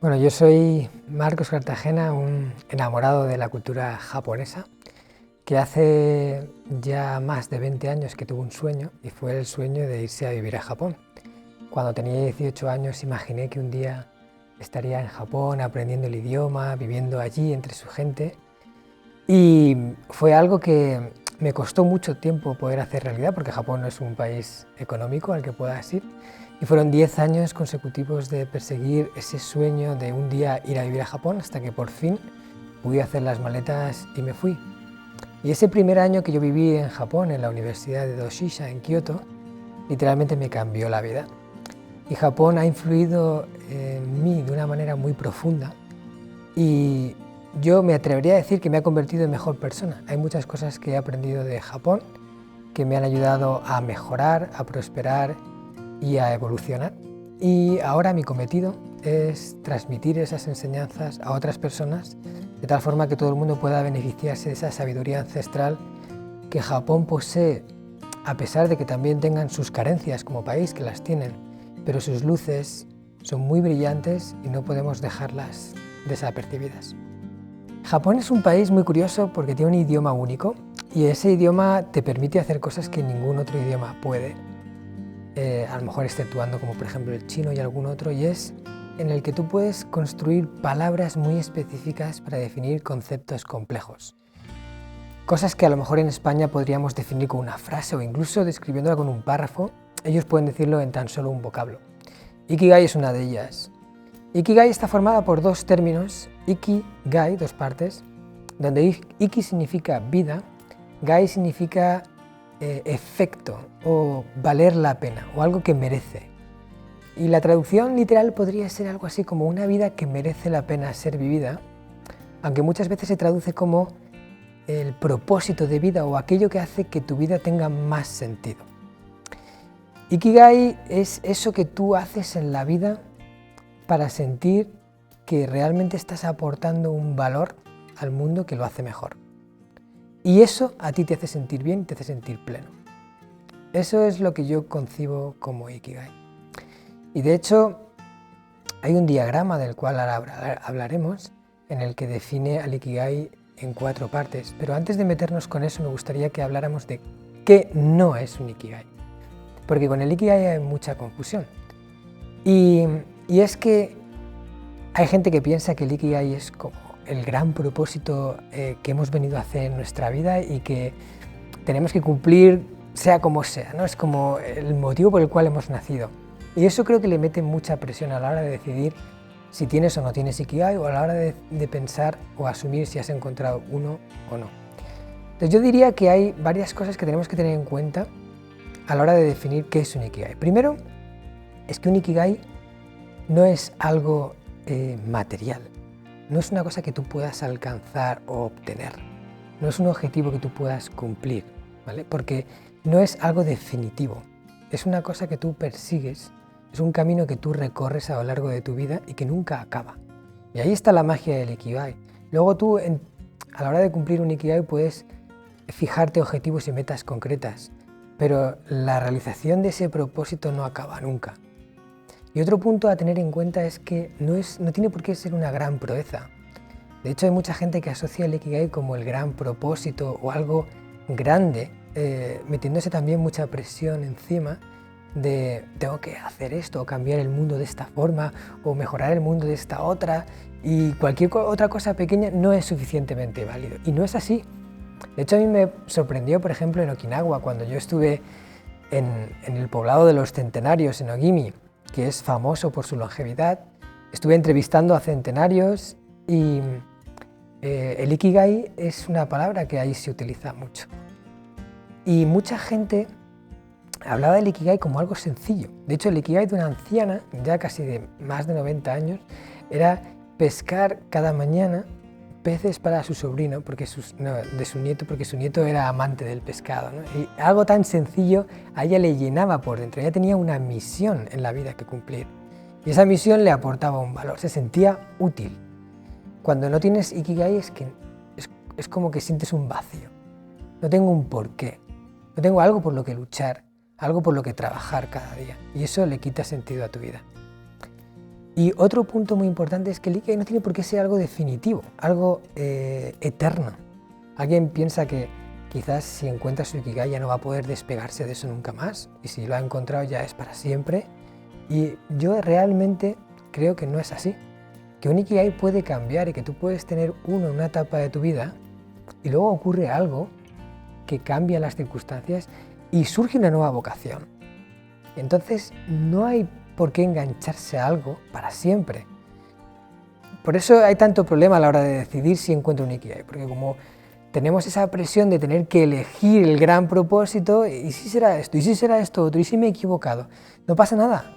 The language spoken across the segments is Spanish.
Bueno, yo soy Marcos Cartagena, un enamorado de la cultura japonesa, que hace ya más de 20 años que tuvo un sueño, y fue el sueño de irse a vivir a Japón. Cuando tenía 18 años imaginé que un día estaría en Japón aprendiendo el idioma, viviendo allí entre su gente, y fue algo que me costó mucho tiempo poder hacer realidad, porque Japón no es un país económico al que puedas ir. Y fueron 10 años consecutivos de perseguir ese sueño de un día ir a vivir a Japón, hasta que por fin pude hacer las maletas y me fui. Y ese primer año que yo viví en Japón, en la Universidad de Doshisha, en Kioto, literalmente me cambió la vida. Y Japón ha influido en mí de una manera muy profunda, y yo me atrevería a decir que me ha convertido en mejor persona. Hay muchas cosas que he aprendido de Japón que me han ayudado a mejorar, a prosperar y a evolucionar. Y ahora mi cometido es transmitir esas enseñanzas a otras personas, de tal forma que todo el mundo pueda beneficiarse de esa sabiduría ancestral que Japón posee, a pesar de que también tengan sus carencias como país, que las tienen, pero sus luces son muy brillantes y no podemos dejarlas desapercibidas. Japón es un país muy curioso porque tiene un idioma único, y ese idioma te permite hacer cosas que ningún otro idioma puede, a lo mejor exceptuando como por ejemplo el chino y algún otro, y es en el que tú puedes construir palabras muy específicas para definir conceptos complejos. Cosas que a lo mejor en España podríamos definir con una frase o incluso describiéndola con un párrafo, ellos pueden decirlo en tan solo un vocablo. Ikigai es una de ellas. Ikigai está formada por dos términos, Ikigai, dos partes, donde Iki significa vida, Gai significa efecto o valer la pena o algo que merece. Y la traducción literal podría ser algo así como una vida que merece la pena ser vivida, aunque muchas veces se traduce como el propósito de vida o aquello que hace que tu vida tenga más sentido. Ikigai es eso que tú haces en la vida para sentir que realmente estás aportando un valor al mundo que lo hace mejor. Y eso a ti te hace sentir bien, te hace sentir pleno. Eso es lo que yo concibo como Ikigai. Y de hecho, hay un diagrama del cual hablaremos, en el que define al Ikigai en 4 partes. Pero antes de meternos con eso, me gustaría que habláramos de qué no es un Ikigai. Porque con el Ikigai hay mucha confusión. Y es que hay gente que piensa que el Ikigai es como el gran propósito que hemos venido a hacer en nuestra vida y que tenemos que cumplir sea como sea, ¿no? Es como el motivo por el cual hemos nacido. Y eso creo que le mete mucha presión a la hora de decidir si tienes o no tienes Ikigai, o a la hora de pensar o asumir si has encontrado uno o no. Entonces yo diría que hay varias cosas que tenemos que tener en cuenta a la hora de definir qué es un Ikigai. Primero, es que un Ikigai no es algo material, no es una cosa que tú puedas alcanzar o obtener, no es un objetivo que tú puedas cumplir, ¿vale? Porque no es algo definitivo, es una cosa que tú persigues, es un camino que tú recorres a lo largo de tu vida y que nunca acaba. Y ahí está la magia del Ikigai. Luego tú, a la hora de cumplir un Ikigai, puedes fijarte objetivos y metas concretas, pero la realización de ese propósito no acaba nunca. Y otro punto a tener en cuenta es que no tiene por qué ser una gran proeza. De hecho, hay mucha gente que asocia el Ikigai como el gran propósito o algo grande, metiéndose también mucha presión encima de tengo que hacer esto o cambiar el mundo de esta forma o mejorar el mundo de esta otra, y cualquier otra cosa pequeña no es suficientemente válido. Y no es así. De hecho, a mí me sorprendió, por ejemplo, en Okinawa, cuando yo estuve en el poblado de los centenarios, en Ogimi, que es famoso por su longevidad. Estuve entrevistando a centenarios y el Ikigai es una palabra que ahí se utiliza mucho. Y mucha gente hablaba del Ikigai como algo sencillo. De hecho, el Ikigai de una anciana, ya casi de más de 90 años, era pescar cada mañana peces para su sobrino, de su nieto, porque su nieto era amante del pescado, ¿no? Y algo tan sencillo a ella le llenaba por dentro. Ella tenía una misión en la vida que cumplir, y esa misión le aportaba un valor, se sentía útil. Cuando no tienes Ikigai es como que sientes un vacío. No tengo un porqué, no tengo algo por lo que luchar, algo por lo que trabajar cada día, y eso le quita sentido a tu vida. Y otro punto muy importante es que el Ikigai no tiene por qué ser algo definitivo, algo eterno. Alguien piensa que quizás si encuentra su Ikigai ya no va a poder despegarse de eso nunca más, y si lo ha encontrado ya es para siempre. Y yo realmente creo que no es así, que un Ikigai puede cambiar y que tú puedes tener uno en una etapa de tu vida y luego ocurre algo que cambia las circunstancias y surge una nueva vocación. Entonces no hay por qué engancharse a algo para siempre. Por eso hay tanto problema a la hora de decidir si encuentro un Ikigai, porque como tenemos esa presión de tener que elegir el gran propósito, y si será esto, y si será esto otro, y si me he equivocado, no pasa nada.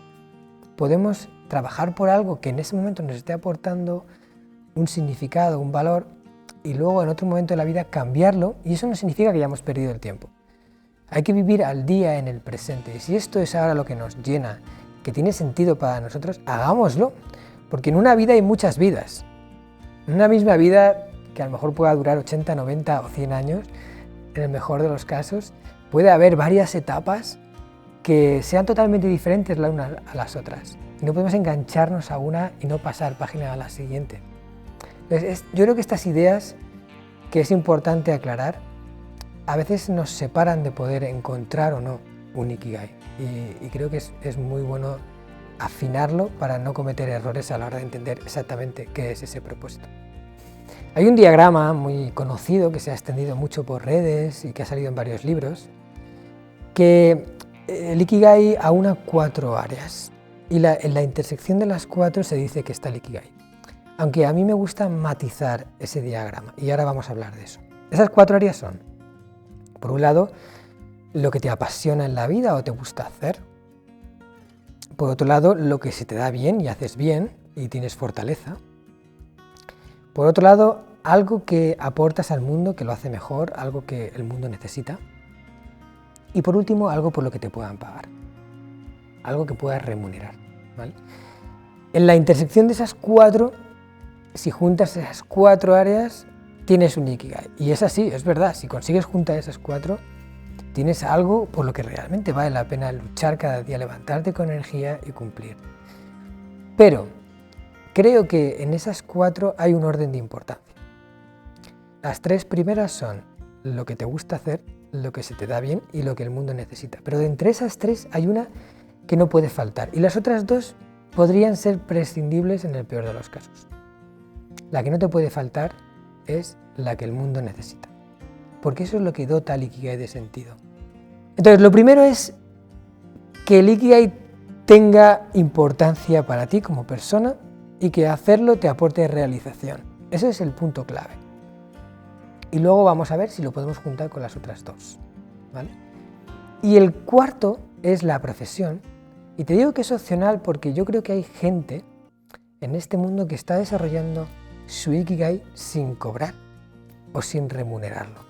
Podemos trabajar por algo que en ese momento nos esté aportando un significado, un valor, y luego en otro momento de la vida cambiarlo, y eso no significa que hayamos perdido el tiempo. Hay que vivir al día en el presente, y si esto es ahora lo que nos llena, que tiene sentido para nosotros, hagámoslo, porque en una vida hay muchas vidas. En una misma vida, que a lo mejor pueda durar 80, 90 o 100 años, en el mejor de los casos, puede haber varias etapas que sean totalmente diferentes las unas a las otras. Y no podemos engancharnos a una y no pasar página a la siguiente. Entonces, yo creo que estas ideas que es importante aclarar, a veces nos separan de poder encontrar o no un Ikigai. Y creo que es muy bueno afinarlo para no cometer errores a la hora de entender exactamente qué es ese propósito. Hay un diagrama muy conocido que se ha extendido mucho por redes y que ha salido en varios libros, que el Ikigai aúna 4 áreas y en la intersección de las 4 se dice que está el Ikigai. Aunque a mí me gusta matizar ese diagrama y ahora vamos a hablar de eso. Esas 4 áreas son, por un lado, lo que te apasiona en la vida o te gusta hacer. Por otro lado, lo que se te da bien y haces bien y tienes fortaleza. Por otro lado, algo que aportas al mundo que lo hace mejor, algo que el mundo necesita. Y por último, algo por lo que te puedan pagar, algo que puedas remunerar, ¿vale? En la intersección de esas 4, si juntas esas 4 áreas, tienes un Ikigai. Y es así, es verdad, si consigues juntar esas 4, tienes algo por lo que realmente vale la pena luchar cada día, levantarte con energía y cumplir. Pero creo que en esas 4 hay un orden de importancia. Las 3 primeras son lo que te gusta hacer, lo que se te da bien y lo que el mundo necesita. Pero de entre esas 3 hay una que no puede faltar y las otras 2 podrían ser prescindibles en el peor de los casos. La que no te puede faltar es la que el mundo necesita, porque eso es lo que dota al Ikigai de sentido. Entonces, lo primero es que el Ikigai tenga importancia para ti como persona y que hacerlo te aporte realización. Ese es el punto clave. Y luego vamos a ver si lo podemos juntar con las otras 2, ¿vale? Y el cuarto es la profesión. Y te digo que es opcional porque yo creo que hay gente en este mundo que está desarrollando su Ikigai sin cobrar o sin remunerarlo.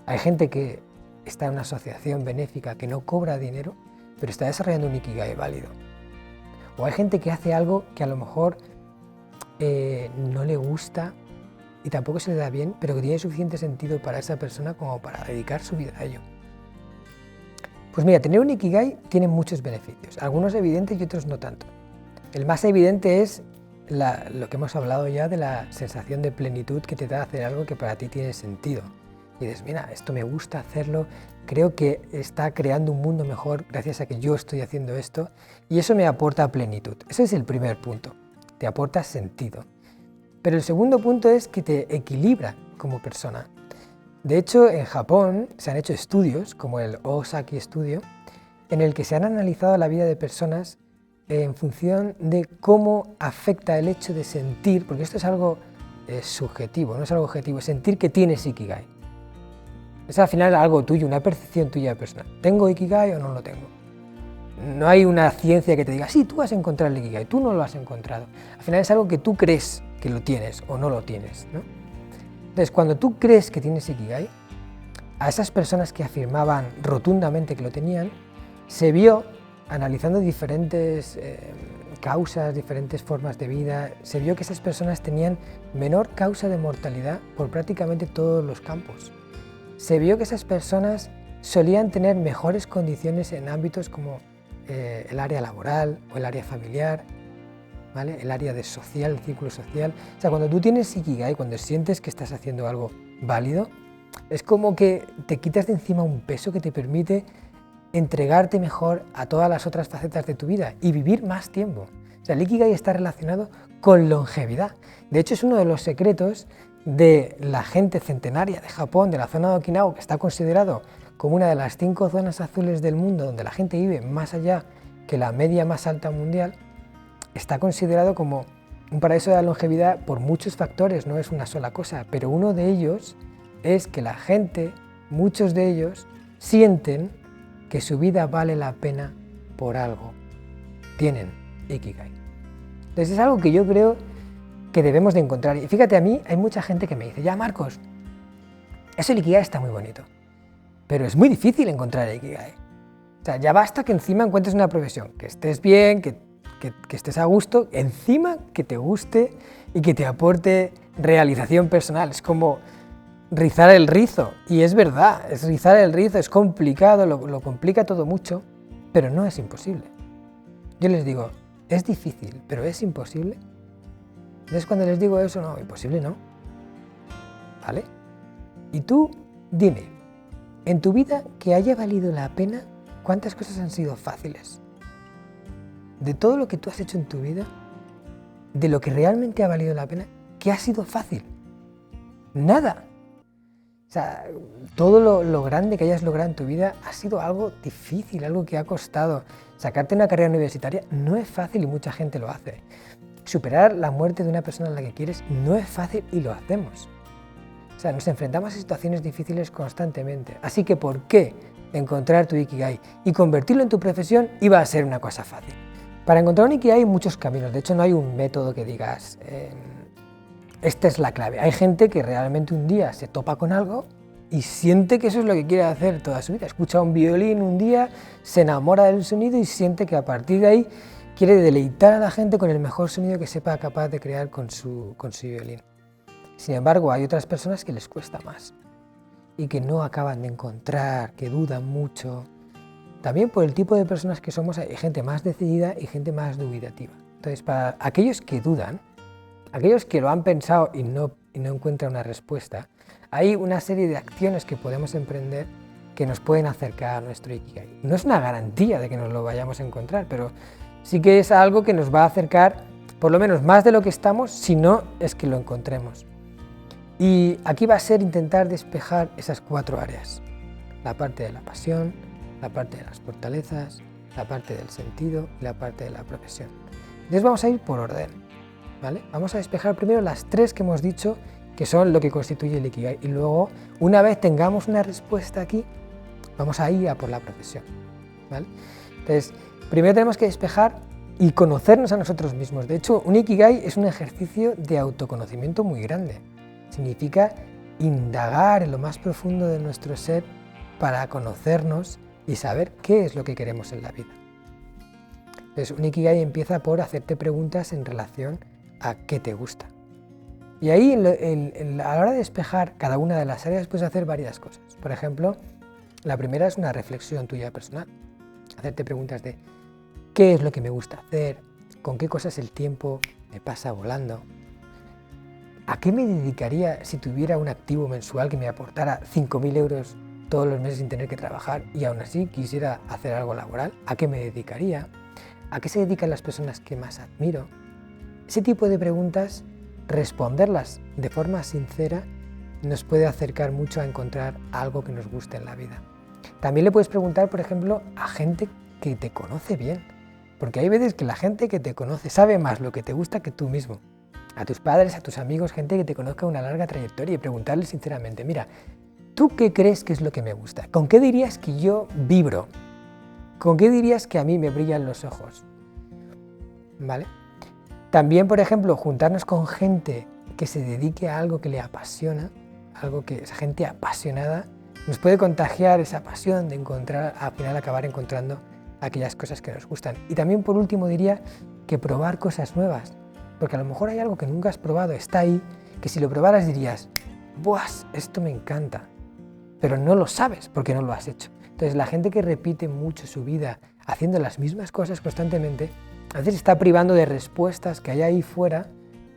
Hay gente que está en una asociación benéfica que no cobra dinero, pero está desarrollando un Ikigai válido. O hay gente que hace algo que a lo mejor no le gusta y tampoco se le da bien, pero que tiene suficiente sentido para esa persona como para dedicar su vida a ello. Pues mira, tener un Ikigai tiene muchos beneficios, algunos evidentes y otros no tanto. El más evidente es lo que hemos hablado ya de la sensación de plenitud que te da hacer algo que para ti tiene sentido. Y dices, mira, esto me gusta hacerlo, creo que está creando un mundo mejor gracias a que yo estoy haciendo esto y eso me aporta plenitud. Ese es el primer punto, te aporta sentido. Pero el segundo punto es que te equilibra como persona. De hecho, en Japón se han hecho estudios, como el Osaki Studio, en el que se han analizado la vida de personas en función de cómo afecta el hecho de sentir, porque esto es algo subjetivo, no es algo objetivo, sentir que tienes Ikigai. Es al final algo tuyo, una percepción tuya personal. ¿Tengo Ikigai o no lo tengo? No hay una ciencia que te diga, sí, tú vas a encontrar el Ikigai, tú no lo has encontrado. Al final es algo que tú crees que lo tienes o no lo tienes, ¿no? Entonces, cuando tú crees que tienes Ikigai, a esas personas que afirmaban rotundamente que lo tenían, se vio, analizando diferentes causas, diferentes formas de vida, se vio que esas personas tenían menor causa de mortalidad por prácticamente todos los campos. Se vio que esas personas solían tener mejores condiciones en ámbitos como el área laboral o el área familiar, ¿vale? El área de social, el círculo social. O sea, cuando tú tienes Ikigai, cuando sientes que estás haciendo algo válido, es como que te quitas de encima un peso que te permite entregarte mejor a todas las otras facetas de tu vida y vivir más tiempo. O sea, el Ikigai está relacionado con longevidad. De hecho, es uno de los secretos de la gente centenaria de Japón, de la zona de Okinawa, que está considerado como una de las 5 zonas azules del mundo donde la gente vive más allá que la media más alta mundial. Está considerado como un paraíso de la longevidad por muchos factores, no es una sola cosa, pero uno de ellos es que la gente, muchos de ellos, sienten que su vida vale la pena por algo. Tienen Ikigai. Entonces es algo que yo creo que debemos de encontrar. Y fíjate, a mí hay mucha gente que me dice, ya Marcos, eso el Ikigai está muy bonito, pero es muy difícil encontrar el Ikigai. O sea, ya basta que encima encuentres una profesión, que estés bien, que estés a gusto, encima que te guste y que te aporte realización personal. Es como rizar el rizo, y es verdad, es rizar el rizo, es complicado, lo complica todo mucho, pero no es imposible. Yo les digo, es difícil, pero es imposible. Entonces cuando les digo eso, no, imposible no. ¿Vale? Y tú, dime, en tu vida que haya valido la pena, ¿cuántas cosas han sido fáciles? De todo lo que tú has hecho en tu vida, de lo que realmente ha valido la pena, ¿qué ha sido fácil? Nada. O sea, todo lo grande que hayas logrado en tu vida ha sido algo difícil, algo que ha costado. Sacarte una carrera universitaria no es fácil y mucha gente lo hace. Superar la muerte de una persona a la que quieres no es fácil y lo hacemos. O sea, nos enfrentamos a situaciones difíciles constantemente. Así que, ¿por qué encontrar tu Ikigai y convertirlo en tu profesión iba a ser una cosa fácil? Para encontrar un Ikigai hay muchos caminos. De hecho, no hay un método que digas, esta es la clave. Hay gente que realmente un día se topa con algo y siente que eso es lo que quiere hacer toda su vida. Escucha un violín un día, se enamora del sonido y siente que a partir de ahí quiere deleitar a la gente con el mejor sonido que sepa capaz de crear con su violín. Sin embargo, hay otras personas que les cuesta más y que no acaban de encontrar, que dudan mucho. También por el tipo de personas que somos, hay gente más decidida y gente más dubitativa. Entonces, para aquellos que dudan, aquellos que lo han pensado y no encuentran una respuesta, hay una serie de acciones que podemos emprender que nos pueden acercar a nuestro Ikigai. No es una garantía de que nos lo vayamos a encontrar, pero sí que es algo que nos va a acercar por lo menos más de lo que estamos, si no es que lo encontremos. Y aquí va a ser intentar despejar esas 4 áreas. La parte de la pasión, la parte de las fortalezas, la parte del sentido y la parte de la profesión. Entonces vamos a ir por orden, ¿vale? Vamos a despejar primero las 3 que hemos dicho que son lo que constituye el Ikigai. Y luego, una vez tengamos una respuesta aquí, vamos a ir a por la profesión, ¿vale? Entonces, primero tenemos que despejar y conocernos a nosotros mismos. De hecho, un Ikigai es un ejercicio de autoconocimiento muy grande. Significa indagar en lo más profundo de nuestro ser para conocernos y saber qué es lo que queremos en la vida. Entonces, un Ikigai empieza por hacerte preguntas en relación a qué te gusta. Y ahí, a la hora de despejar cada una de las áreas, puedes hacer varias cosas. Por ejemplo, la primera es una reflexión tuya personal. Hacerte preguntas de qué es lo que me gusta hacer, con qué cosas el tiempo me pasa volando, a qué me dedicaría si tuviera un activo mensual que me aportara 5.000 euros todos los meses sin tener que trabajar y aún así quisiera hacer algo laboral, a qué me dedicaría, a qué se dedican las personas que más admiro. Ese tipo de preguntas, responderlas de forma sincera, nos puede acercar mucho a encontrar algo que nos guste en la vida. También le puedes preguntar, por ejemplo, a gente que te conoce bien, porque hay veces que la gente que te conoce sabe más lo que te gusta que tú mismo. A tus padres, a tus amigos, gente que te conozca una larga trayectoria y preguntarles sinceramente, mira, ¿tú qué crees que es lo que me gusta? ¿Con qué dirías que yo vibro? ¿Con qué dirías que a mí me brillan los ojos? ¿Vale? También, por ejemplo, juntarnos con gente que se dedique a algo que le apasiona, algo que esa gente apasionada, nos puede contagiar esa pasión de encontrar, al final acabar encontrando aquellas cosas que nos gustan. Y también, por último, diría que probar cosas nuevas, porque a lo mejor hay algo que nunca has probado, está ahí, que si lo probaras dirías, ¡buah! Esto me encanta, pero no lo sabes porque no lo has hecho. Entonces, la gente que repite mucho su vida haciendo las mismas cosas constantemente, a veces está privando de respuestas que hay ahí fuera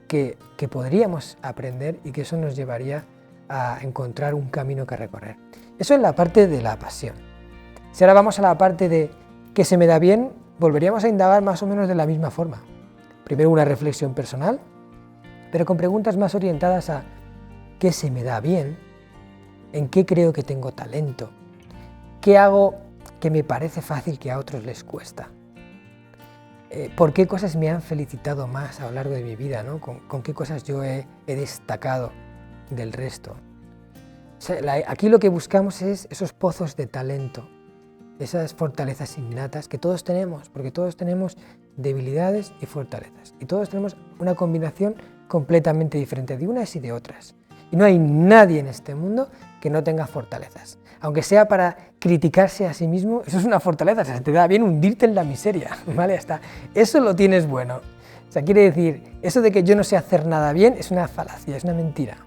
que podríamos aprender y que eso nos llevaría a encontrar un camino que recorrer. Eso es la parte de la pasión. Si ahora vamos a la parte de que se me da bien, volveríamos a indagar más o menos de la misma forma. Primero una reflexión personal, pero con preguntas más orientadas a qué se me da bien, en qué creo que tengo talento, qué hago que me parece fácil que a otros les cuesta, por qué cosas me han felicitado más a lo largo de mi vida, ¿no? Con qué cosas yo he destacado del resto. O sea, aquí lo que buscamos es esos pozos de talento, esas fortalezas innatas que todos tenemos, porque todos tenemos debilidades y fortalezas, y todos tenemos una combinación completamente diferente de unas y de otras. Y no hay nadie en este mundo que no tenga fortalezas. Aunque sea para criticarse a sí mismo, eso es una fortaleza, o sea, te da bien hundirte en la miseria, ¿vale? Hasta eso lo tienes bueno. O sea, quiere decir, eso de que yo no sé hacer nada bien es una falacia, es una mentira,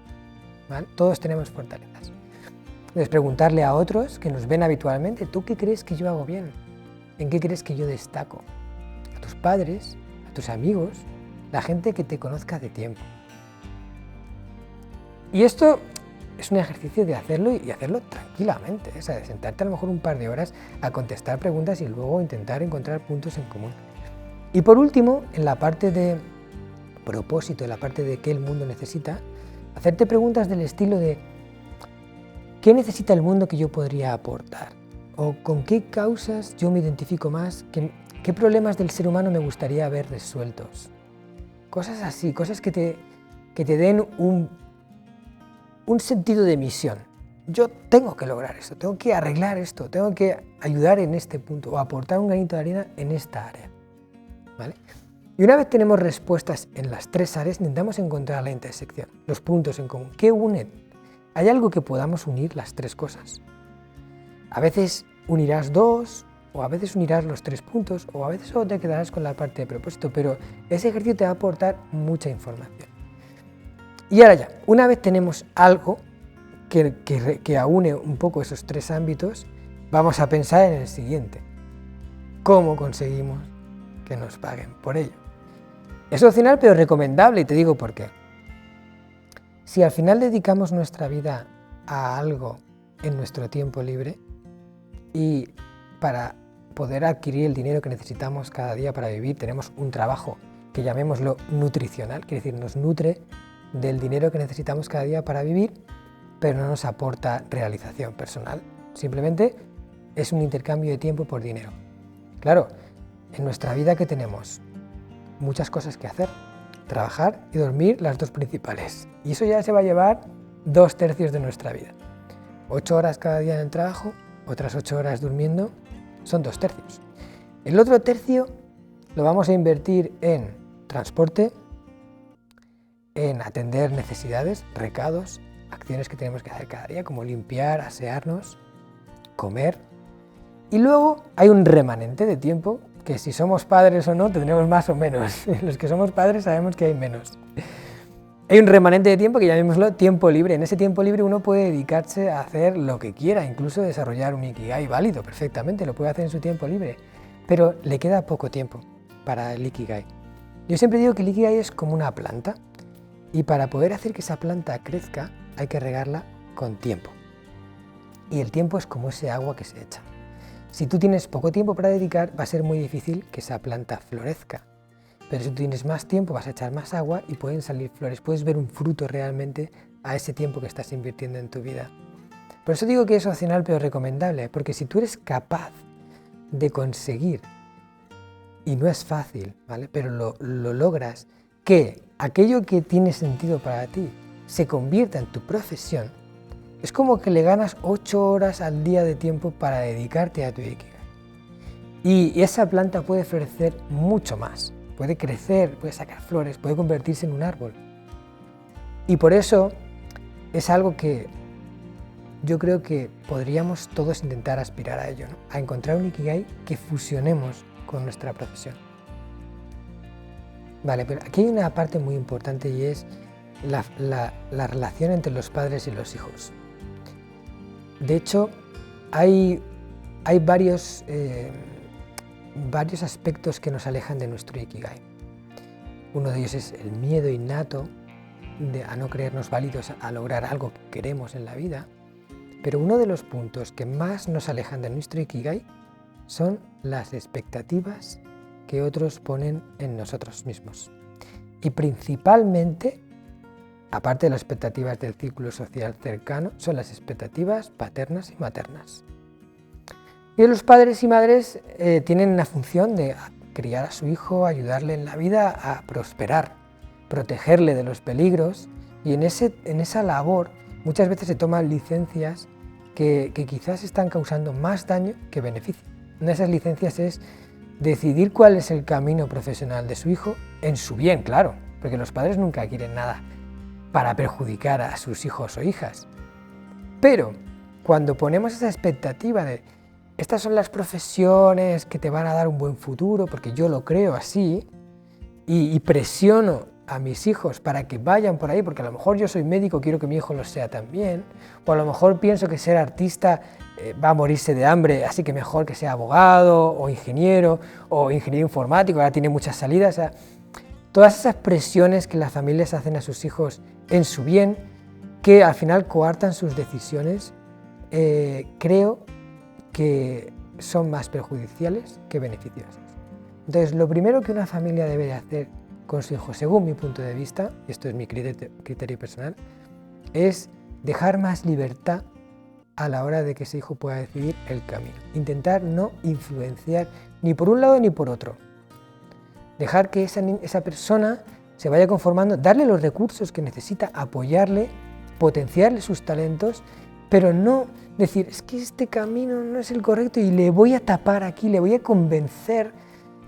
¿vale? Todos tenemos fortalezas. Entonces, preguntarle a otros que nos ven habitualmente, ¿tú qué crees que yo hago bien? ¿En qué crees que yo destaco? A tus padres, a tus amigos, la gente que te conozca de tiempo. Y esto es un ejercicio de hacerlo y hacerlo tranquilamente, o sea, de sentarte a lo mejor un par de horas a contestar preguntas y luego intentar encontrar puntos en común. Y por último, en la parte de propósito, en la parte de qué el mundo necesita, hacerte preguntas del estilo de ¿qué necesita el mundo que yo podría aportar? ¿O con qué causas yo me identifico más? ¿Qué problemas del ser humano me gustaría ver resueltos? Cosas así, cosas que te den un sentido de misión. Yo tengo que lograr esto, tengo que arreglar esto, tengo que ayudar en este punto o aportar un granito de arena en esta área, ¿vale? Y una vez tenemos respuestas en las tres áreas, intentamos encontrar la intersección, los puntos en común. ¿Qué unen? ¿Hay algo que podamos unir las tres cosas? A veces unirás dos, o a veces unirás los tres puntos, o a veces solo te quedarás con la parte de propósito, pero ese ejercicio te va a aportar mucha información. Y ahora ya, una vez tenemos algo que aúne un poco esos tres ámbitos, vamos a pensar en el siguiente. ¿Cómo conseguimos que nos paguen por ello? Es opcional, pero recomendable, y te digo por qué. Si al final dedicamos nuestra vida a algo en nuestro tiempo libre y para poder adquirir el dinero que necesitamos cada día para vivir, tenemos un trabajo que llamémoslo nutricional, quiere decir, nos nutre del dinero que necesitamos cada día para vivir, pero no nos aporta realización personal. Simplemente es un intercambio de tiempo por dinero. Claro, en nuestra vida que tenemos muchas cosas que hacer, trabajar y dormir, las dos principales. Y eso ya se va a llevar 2/3 de nuestra vida. 8 horas cada día en el trabajo, otras 8 horas durmiendo, son 2/3. El otro tercio lo vamos a invertir en transporte, en atender necesidades, recados, acciones que tenemos que hacer cada día, como limpiar, asearnos, comer. Y luego hay un remanente de tiempo que si somos padres o no tendremos más o menos. Los que somos padres sabemos que hay menos. Hay un remanente de tiempo que llamémoslo tiempo libre. En ese tiempo libre uno puede dedicarse a hacer lo que quiera, incluso desarrollar un Ikigai válido perfectamente, lo puede hacer en su tiempo libre. Pero le queda poco tiempo para el Ikigai. Yo siempre digo que el Ikigai es como una planta y para poder hacer que esa planta crezca hay que regarla con tiempo. Y el tiempo es como ese agua que se echa. Si tú tienes poco tiempo para dedicar, va a ser muy difícil que esa planta florezca. Pero si tú tienes más tiempo, vas a echar más agua y pueden salir flores. Puedes ver un fruto realmente a ese tiempo que estás invirtiendo en tu vida. Por eso digo que es opcional pero recomendable, porque si tú eres capaz de conseguir, y no es fácil, ¿vale? Pero lo logras, que aquello que tiene sentido para ti se convierta en tu profesión, es como que le ganas 8 horas al día de tiempo para dedicarte a tu Ikigai. Y esa planta puede florecer mucho más, puede crecer, puede sacar flores, puede convertirse en un árbol. Y por eso es algo que yo creo que podríamos todos intentar aspirar a ello, ¿no? A encontrar un Ikigai que fusionemos con nuestra profesión. Vale, pero aquí hay una parte muy importante y es la relación entre los padres y los hijos. De hecho, hay varios varios aspectos que nos alejan de nuestro Ikigai. Uno de ellos es el miedo innato a no creernos válidos a lograr algo que queremos en la vida, pero uno de los puntos que más nos alejan de nuestro Ikigai son las expectativas que otros ponen en nosotros mismos. Y principalmente, aparte de las expectativas del círculo social cercano, son las expectativas paternas y maternas. Y los padres y madres tienen una función de criar a su hijo, ayudarle en la vida a prosperar, protegerle de los peligros, y en esa labor muchas veces se toman licencias que quizás están causando más daño que beneficio. Una de esas licencias es decidir cuál es el camino profesional de su hijo, en su bien, claro, porque los padres nunca quieren nada para perjudicar a sus hijos o hijas. Pero cuando ponemos esa expectativa de estas son las profesiones que te van a dar un buen futuro, porque yo lo creo así, y presiono a mis hijos para que vayan por ahí, porque a lo mejor yo soy médico, quiero que mi hijo lo sea también, o a lo mejor pienso que ser artista va a morirse de hambre, así que mejor que sea abogado, o ingeniero informático, ahora tiene muchas salidas. O sea, todas esas presiones que las familias hacen a sus hijos en su bien, que al final coartan sus decisiones, creo que son más perjudiciales que beneficiosas. Entonces, lo primero que una familia debe de hacer con su hijo, según mi punto de vista, y esto es mi criterio personal, es dejar más libertad a la hora de que ese hijo pueda decidir el camino. Intentar no influenciar ni por un lado ni por otro. Dejar que esa persona se vaya conformando, darle los recursos que necesita, apoyarle, potenciarle sus talentos, pero no decir, es que este camino no es el correcto y le voy a tapar aquí, le voy a convencer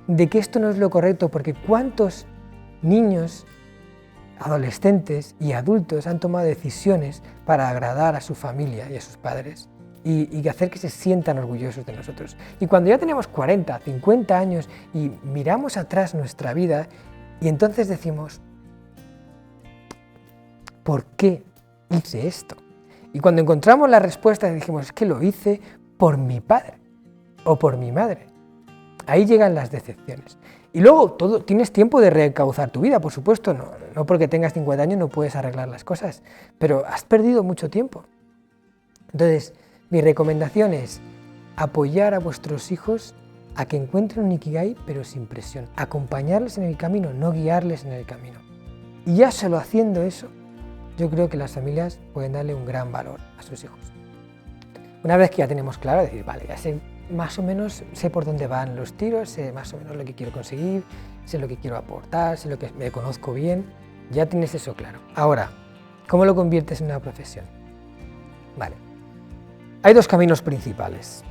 de que esto no es lo correcto, porque ¿cuántos niños, adolescentes y adultos han tomado decisiones para agradar a su familia y a sus padres y hacer que se sientan orgullosos de nosotros? Y cuando ya tenemos 40, 50 años y miramos atrás nuestra vida y entonces decimos, ¿por qué hice esto? Y cuando encontramos la respuesta dijimos, es que lo hice por mi padre o por mi madre. Ahí llegan las decepciones. Y luego tienes tiempo de reencauzar tu vida, por supuesto, no porque tengas 50 años no puedes arreglar las cosas, pero has perdido mucho tiempo. Entonces, mi recomendación es apoyar a vuestros hijos a que encuentren un Ikigai, pero sin presión. Acompañarles en el camino, no guiarles en el camino. Y ya solo haciendo eso, yo creo que las familias pueden darle un gran valor a sus hijos. Una vez que ya tenemos claro, decir, vale, ya sé más o menos, sé por dónde van los tiros, sé más o menos lo que quiero conseguir, sé lo que quiero aportar, sé lo que me conozco bien, ya tienes eso claro. Ahora, ¿cómo lo conviertes en una profesión? Vale, hay dos caminos principales.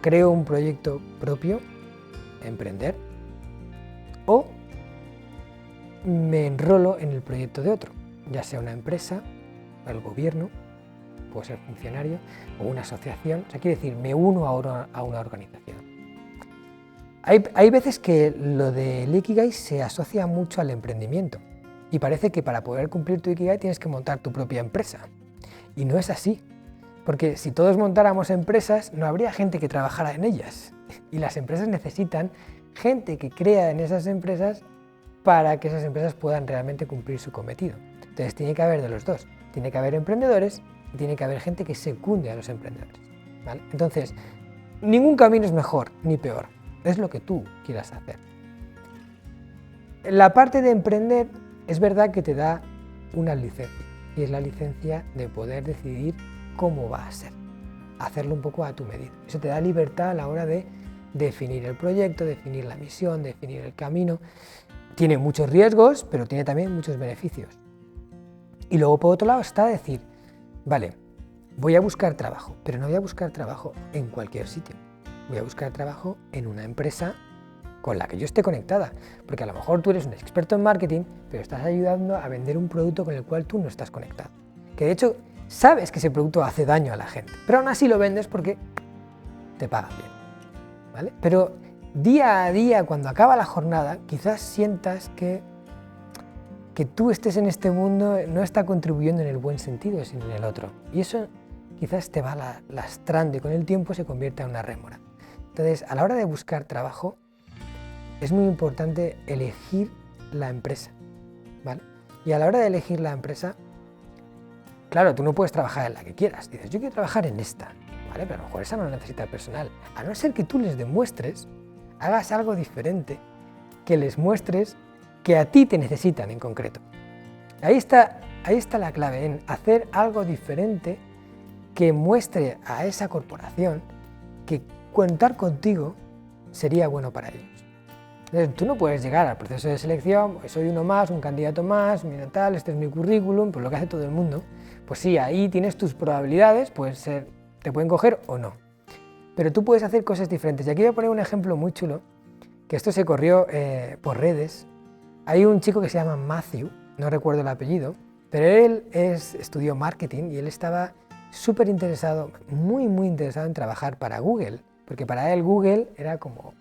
Creo un proyecto propio, emprender, o me enrolo en el proyecto de otro, ya sea una empresa, el gobierno, puedo ser funcionario, o una asociación, o sea, quiere decir, me uno a una organización. Hay veces que lo del Ikigai se asocia mucho al emprendimiento, y parece que para poder cumplir tu Ikigai tienes que montar tu propia empresa, y no es así, porque si todos montáramos empresas, no habría gente que trabajara en ellas, y las empresas necesitan gente que crea en esas empresas para que esas empresas puedan realmente cumplir su cometido. Entonces tiene que haber de los dos, tiene que haber emprendedores y tiene que haber gente que secunde a los emprendedores, ¿vale? Entonces, ningún camino es mejor ni peor, es lo que tú quieras hacer. La parte de emprender es verdad que te da una licencia, y es la licencia de poder decidir cómo va a ser, hacerlo un poco a tu medida. Eso te da libertad a la hora de definir el proyecto, definir la misión, definir el camino. Tiene muchos riesgos, pero tiene también muchos beneficios. Y luego, por otro lado, está decir, vale, voy a buscar trabajo, pero no voy a buscar trabajo en cualquier sitio. Voy a buscar trabajo en una empresa con la que yo esté conectada, porque a lo mejor tú eres un experto en marketing, pero estás ayudando a vender un producto con el cual tú no estás conectado. Que de hecho, sabes que ese producto hace daño a la gente, pero aún así lo vendes porque te pagan bien, ¿vale? Pero día a día, cuando acaba la jornada, quizás sientas que tú estés en este mundo no está contribuyendo en el buen sentido, sino en el otro. Y eso quizás te va lastrando y con el tiempo se convierte en una rémora. Entonces, a la hora de buscar trabajo, es muy importante elegir la empresa, ¿vale? Y a la hora de elegir la empresa, claro, tú no puedes trabajar en la que quieras. Dices, yo quiero trabajar en esta, ¿vale? Pero a lo mejor esa no necesita personal. A no ser que tú les demuestres, hagas algo diferente, que les muestres que a ti te necesitan en concreto. Ahí está la clave, en hacer algo diferente que muestre a esa corporación que contar contigo sería bueno para ellos. Entonces, tú no puedes llegar al proceso de selección, pues soy uno más, un candidato más, mira tal, este es mi currículum, pues lo que hace todo el mundo. Pues sí, ahí tienes tus probabilidades, te pueden coger o no. Pero tú puedes hacer cosas diferentes. Y aquí voy a poner un ejemplo muy chulo, que esto se corrió por redes. Hay un chico que se llama Matthew, no recuerdo el apellido, pero él estudió marketing y él estaba súper interesado, muy interesado en trabajar para Google, porque para él Google era como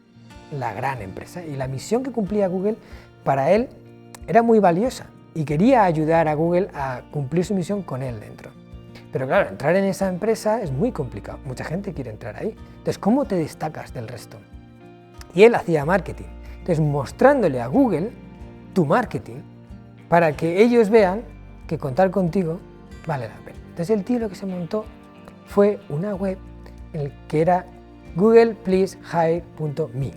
la gran empresa y la misión que cumplía Google para él era muy valiosa y quería ayudar a Google a cumplir su misión con él dentro. Pero claro, entrar en esa empresa es muy complicado, mucha gente quiere entrar ahí. Entonces, ¿cómo te destacas del resto? Y él hacía marketing, entonces mostrándole a Google tu marketing para que ellos vean que contar contigo vale la pena. Entonces el tío lo que se montó fue una web en el que era googlepleasehire.me,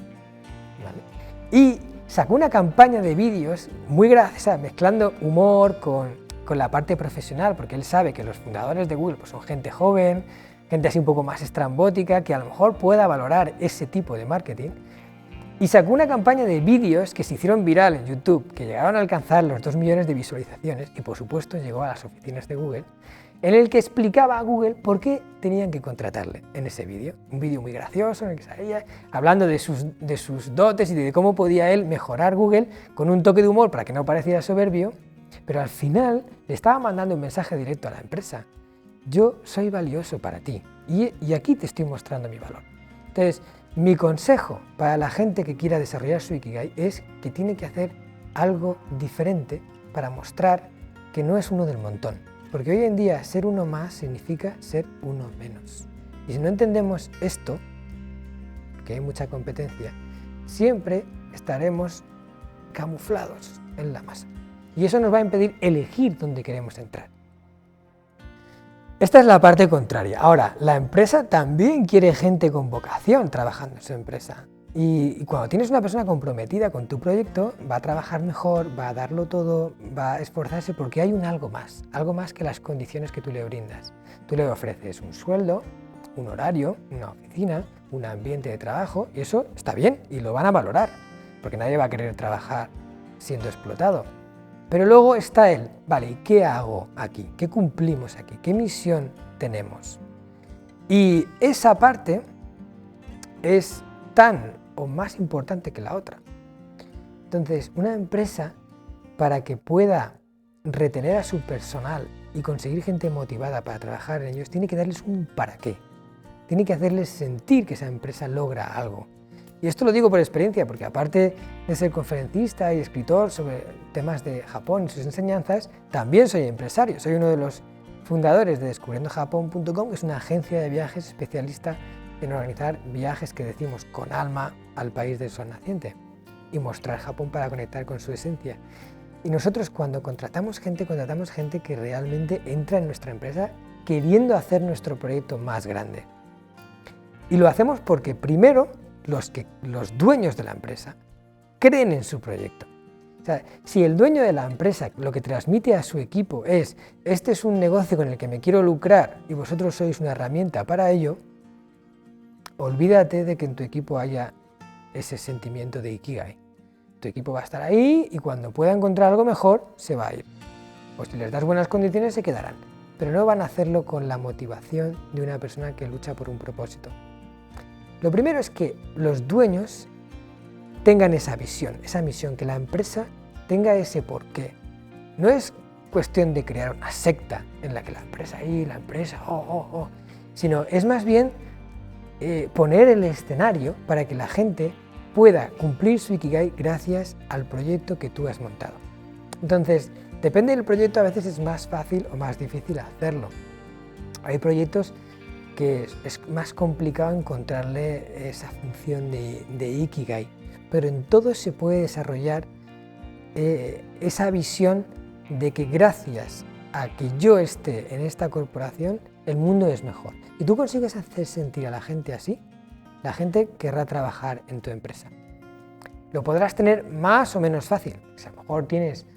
¿vale? Y sacó una campaña de vídeos muy graciosa, mezclando humor con la parte profesional, porque él sabe que los fundadores de Google pues, son gente joven, gente así un poco más estrambótica, que a lo mejor pueda valorar ese tipo de marketing. Y sacó una campaña de vídeos que se hicieron viral en YouTube, que llegaron a alcanzar los 2 millones de visualizaciones, y por supuesto llegó a las oficinas de Google, en el que explicaba a Google por qué tenían que contratarle en ese vídeo. Un vídeo muy gracioso en el que salía hablando de sus dotes y de cómo podía él mejorar Google con un toque de humor para que no pareciera soberbio, pero al final le estaba mandando un mensaje directo a la empresa. Yo soy valioso para ti y aquí te estoy mostrando mi valor. Entonces, mi consejo para la gente que quiera desarrollar su Ikigai es que tiene que hacer algo diferente para mostrar que no es uno del montón. Porque hoy en día ser uno más significa ser uno menos. Y si no entendemos esto, que hay mucha competencia, siempre estaremos camuflados en la masa. Y eso nos va a impedir elegir dónde queremos entrar. Esta es la parte contraria. Ahora, la empresa también quiere gente con vocación trabajando en su empresa. Y cuando tienes una persona comprometida con tu proyecto, va a trabajar mejor, va a darlo todo, va a esforzarse porque hay algo más que las condiciones que tú le brindas. Tú le ofreces un sueldo, un horario, una oficina, un ambiente de trabajo, y eso está bien y lo van a valorar, porque nadie va a querer trabajar siendo explotado. Pero luego está él, vale, ¿y qué hago aquí? ¿Qué cumplimos aquí? ¿Qué misión tenemos? Y esa parte es tan o más importante que la otra. Entonces, una empresa, para que pueda retener a su personal y conseguir gente motivada para trabajar en ellos, tiene que darles un para qué. Tiene que hacerles sentir que esa empresa logra algo. Y esto lo digo por experiencia, porque aparte de ser conferencista y escritor sobre temas de Japón y sus enseñanzas, también soy empresario. Soy uno de los fundadores de descubriendojapón.com, que es una agencia de viajes especialista en organizar viajes que decimos con alma al país del sol naciente y mostrar Japón para conectar con su esencia. Y nosotros cuando contratamos gente que realmente entra en nuestra empresa queriendo hacer nuestro proyecto más grande. Y lo hacemos porque primero los dueños de la empresa creen en su proyecto. O sea, si el dueño de la empresa lo que transmite a su equipo es este es un negocio con el que me quiero lucrar y vosotros sois una herramienta para ello, olvídate de que en tu equipo haya ese sentimiento de Ikigai. Tu equipo va a estar ahí y cuando pueda encontrar algo mejor se va a ir. O si les das buenas condiciones se quedarán, pero no van a hacerlo con la motivación de una persona que lucha por un propósito. Lo primero es que los dueños tengan esa visión, esa misión, que la empresa tenga ese porqué. No es cuestión de crear una secta en la que la empresa sino es más bien poner el escenario para que la gente pueda cumplir su Ikigai gracias al proyecto que tú has montado. Entonces, depende del proyecto, a veces es más fácil o más difícil hacerlo. Hay proyectos que es más complicado encontrarle esa función de Ikigai, pero en todo se puede desarrollar esa visión de que gracias a que yo esté en esta corporación, el mundo es mejor. Y tú consigues hacer sentir a la gente así, la gente querrá trabajar en tu empresa. Lo podrás tener más o menos fácil. A lo mejor tienes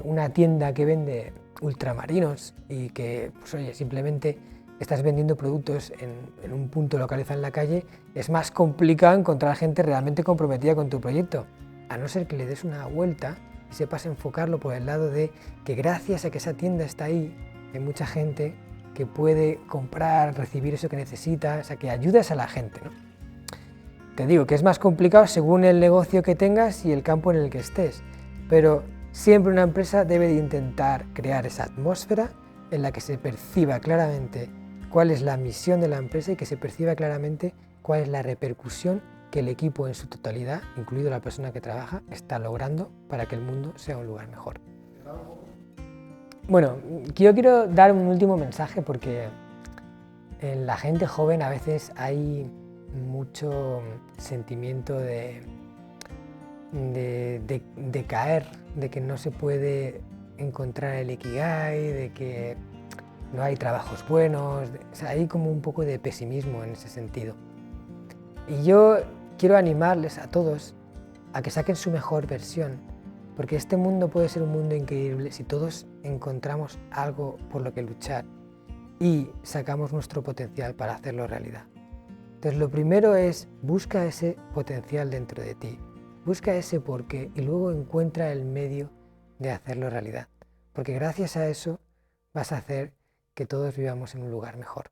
una tienda que vende ultramarinos y que, pues oye, simplemente estás vendiendo productos en un punto localizado en la calle, es más complicado encontrar gente realmente comprometida con tu proyecto, a no ser que le des una vuelta y sepas enfocarlo por el lado de que gracias a que esa tienda está ahí, hay mucha gente que puede comprar, recibir eso que necesita, o sea, que ayudas a la gente, ¿no? Te digo que es más complicado según el negocio que tengas y el campo en el que estés, pero siempre una empresa debe de intentar crear esa atmósfera en la que se perciba claramente cuál es la misión de la empresa y que se perciba claramente cuál es la repercusión que el equipo en su totalidad, incluido la persona que trabaja, está logrando para que el mundo sea un lugar mejor. Bueno, yo quiero dar un último mensaje porque en la gente joven a veces hay mucho sentimiento de caer, de que no se puede encontrar el Ikigai, de que no hay trabajos buenos, o sea, hay como un poco de pesimismo en ese sentido. Y yo quiero animarles a todos a que saquen su mejor versión, porque este mundo puede ser un mundo increíble si todos encontramos algo por lo que luchar y sacamos nuestro potencial para hacerlo realidad. Entonces lo primero es busca ese potencial dentro de ti, busca ese porqué y luego encuentra el medio de hacerlo realidad, porque gracias a eso vas a hacer que todos vivamos en un lugar mejor.